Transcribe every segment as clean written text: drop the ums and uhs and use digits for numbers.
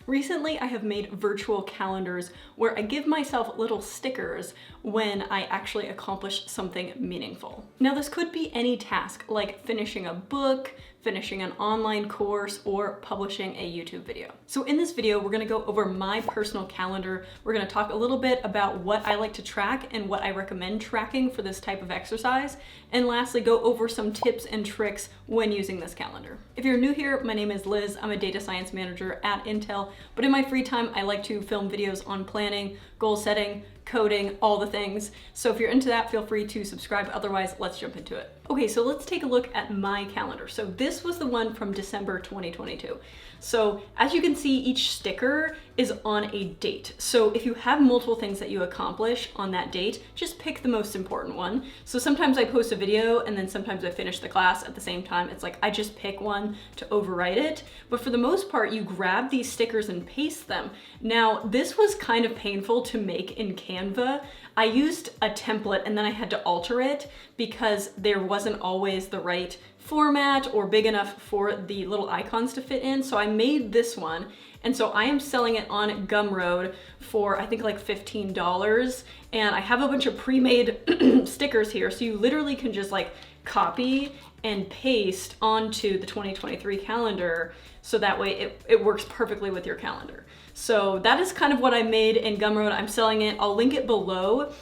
Recently, I have made virtual calendars where I give myself little stickers when I actually accomplish something meaningful. Now, this could be any task, like finishing a book, finishing an online course, or publishing a YouTube video. So in this video, we're gonna go over my personal calendar. We're gonna talk a little bit about what I like to track and what I recommend tracking for this type of exercise. And lastly, go over some tips and tricks when using this calendar. If you're new here, my name is Liz. I'm a data science manager at Intel, but in my free time, I like to film videos on planning, goal setting, coding, all the things. So if you're into that, feel free to subscribe. Otherwise, let's jump into it. Okay, so let's take a look at my calendar. So this was the one from December 2022. So as you can see, each sticker is on a date. So if you have multiple things that you accomplish on that date, just pick the most important one. So sometimes I post a video and then sometimes I finish the class at the same time. It's like I just pick one to overwrite it. But for the most part, you grab these stickers and paste them. Now, this was kind of painful to make in Canva. I used a template and then I had to alter it because there wasn't always the right format or big enough for the little icons to fit in. So I made this one. And so I am selling it on Gumroad for I think like $15. And I have a bunch of pre-made stickers here. So you literally can just like copy and paste onto the 2023 calendar. So that way it works perfectly with your calendar. So that is kind of what I made in Gumroad. I'm selling it. I'll link it below.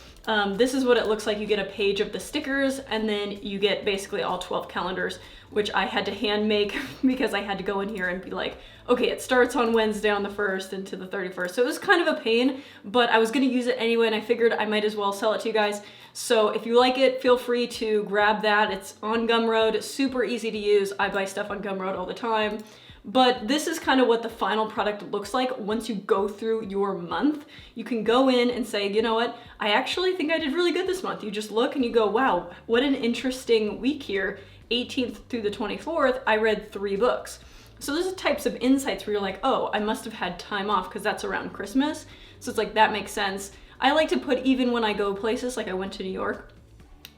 This is what it looks like. You get a page of the stickers and then you get basically all 12 calendars, which I had to hand make because I had to go in here and be like, okay, it starts on Wednesday on the 1st and to the 31st. So it was kind of a pain, but I was gonna use it anyway and I figured I might as well sell it to you guys. So if you like it, feel free to grab that. It's on Gumroad, it's super easy to use. I buy stuff on Gumroad all the time. But this is kind of what the final product looks like once you go through your month. You can go in and say, you know what, I actually think I did really good this month. You just look and you go, wow, what an interesting week here. 18th through the 24th, I read 3 books. So there's types of insights where you're like, oh, I must have had time off because that's around Christmas. So it's like, that makes sense. I like to put even when I go places, like I went to New York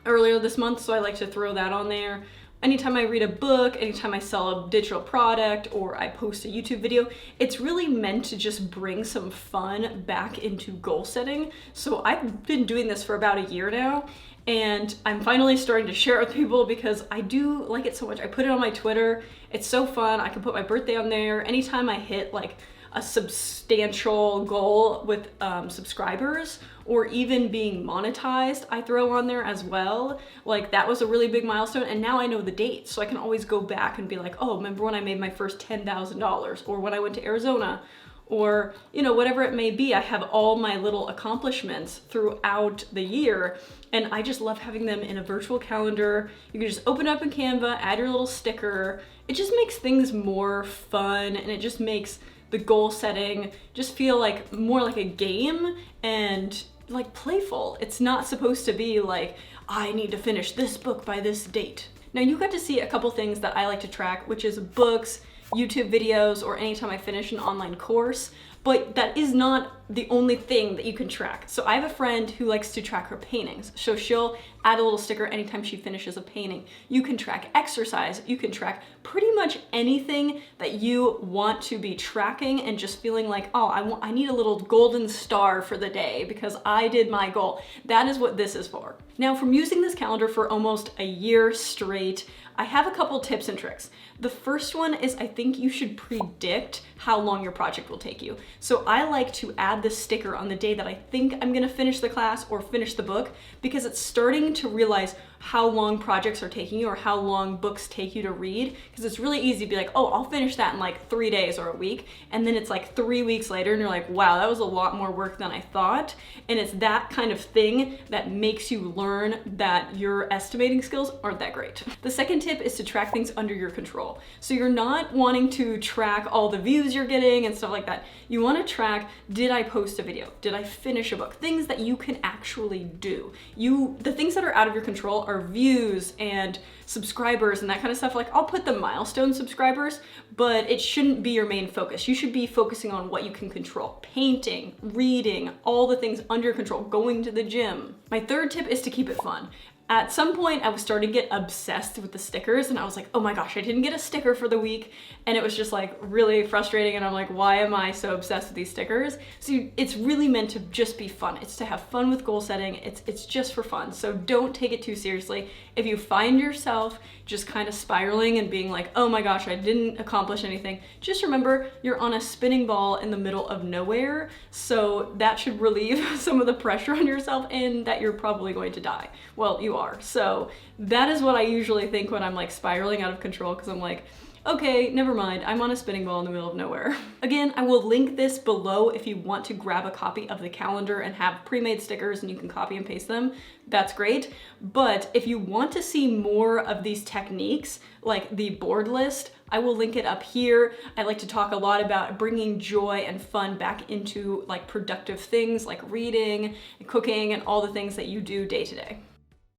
earlier this month, so I like to throw that on there. Anytime I read a book, anytime I sell a digital product, or I post a YouTube video, it's really meant to just bring some fun back into goal setting. So I've been doing this for about a year now, and I'm finally starting to share it with people because I do like it so much. I put it on my Twitter. It's so fun. I can put my birthday on there. Anytime I hit like a substantial goal with subscribers or even being monetized, I throw on there as well. Like that was a really big milestone, and now I know the date, so I can always go back and be like, oh, remember when I made my first $10,000, or when I went to Arizona, or you know, whatever it may be. I have all my little accomplishments throughout the year, and I just love having them in a virtual calendar. You can just open up in Canva, add your little sticker. It just makes things more fun, and it just makes the goal setting just feel like more like a game and like playful. It's not supposed to be like, I need to finish this book by this date. Now you got to see a couple things that I like to track, which is books, YouTube videos, or anytime I finish an online course, but that is not the only thing that you can track. So I have a friend who likes to track her paintings. So she'll add a little sticker anytime she finishes a painting. You can track exercise. You can track pretty much anything that you want to be tracking and just feeling like, oh, I need a little golden star for the day because I did my goal. That is what this is for. Now, from using this calendar for almost a year straight, I have a couple tips and tricks. The first one is I think you should predict how long your project will take you. So I like to add this sticker on the day that I think I'm gonna finish the class or finish the book, because it's starting to realize how long projects are taking you or how long books take you to read. Because it's really easy to be like, oh, I'll finish that in like 3 days or a week. And then it's like 3 weeks later and you're like, wow, that was a lot more work than I thought. And it's that kind of thing that makes you learn that your estimating skills aren't that great. The second tip is to track things under your control. So you're not wanting to track all the views you're getting and stuff like that. You want to track, did I post a video? Did I finish a book? Things that you can actually do. The things that are out of your control are views and subscribers and that kind of stuff. Like I'll put the milestone subscribers, but it shouldn't be your main focus. You should be focusing on what you can control. Painting, reading, all the things under your control, going to the gym. My third tip is to keep it fun. At some point, I was starting to get obsessed with the stickers, and I was like, oh my gosh, I didn't get a sticker for the week, and it was just like really frustrating, and I'm like, why am I so obsessed with these stickers? So it's really meant to just be fun. It's to have fun with goal setting. It's just for fun, so don't take it too seriously. If you find yourself just kind of spiraling and being like, oh my gosh, I didn't accomplish anything, just remember you're on a spinning ball in the middle of nowhere, so that should relieve some of the pressure on yourself and that you're probably going to die. Well, you are. So that is what I usually think when I'm like spiraling out of control, because I'm like, okay, never mind, I'm on a spinning ball in the middle of nowhere. Again, I will link this below if you want to grab a copy of the calendar and have pre-made stickers and you can copy and paste them. That's great. But if you want to see more of these techniques, like the board list, I will link it up here. I like to talk a lot about bringing joy and fun back into like productive things like reading and cooking and all the things that you do day to day.